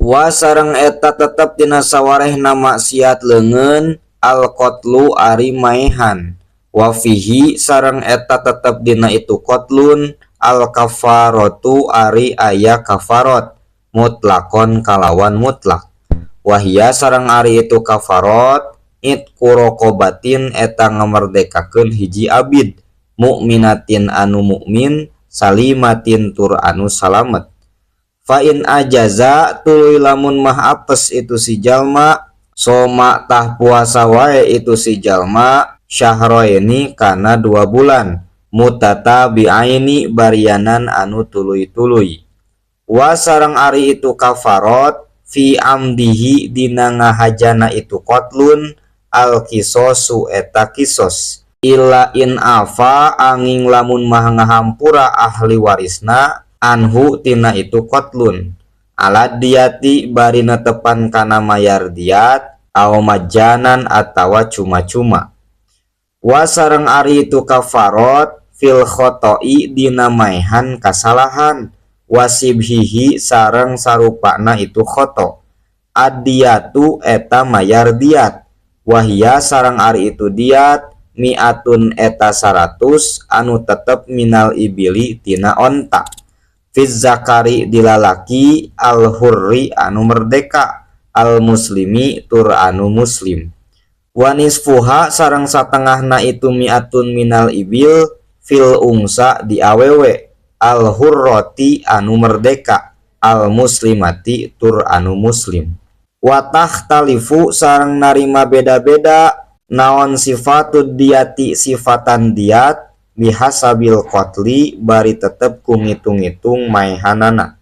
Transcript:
Wa sareng eta tetep dina sawarehna maksiat leungeun al-qatlu ari maehan. Wa fihi sareng eta tetep dina itu qatlun al-kafaratu ari aya kafarot mutlakon kalawan mutlak. Wahia sareng ari itu kafarot itqu raqabatin eta ngamerdekakeun hiji abid mukminatin anu mukmin salimatin tur anu salamet. Fa in ajaza tuluy lamun mah apes itu si jalma soma tah puasa wae itu si jalma syahroeni kana 2 bulan mutatabi'aini barianan anu tuluy-tuluy. Wa sareng ari itu kafarot fi amdihi dina ngahajana itu qatlun al qisasu eta kisos illa in afa angin lamun mah ngahampura ahli warisna anhu tina itu qatlun alad diyati bari netepan kana mayar diat aw majanan atawa cuma-cuma. Wa sareng ari itu kafarot fil khoto'i dina maehan kasalahan wasibhihi sareng sarupana itu khoto adiyatu eta mayar diat wahia sareng ari itu diat mi'atun eta 100 anu tetep minal ibili tina onta fiz zakari dilalaki al hurri anu merdeka al muslimi tur anu muslim. Wa nisfuha sareng satengahna itu mi'atun minal ibil fil ungsa di awewe al hurroti anu merdeka al muslimati tur anu muslim. Wa takhtalifu sareng narima beda-beda naon sifatud diati sifatan diat bihasabil qatli bari tetep ku ngitung-ngitung maehanana.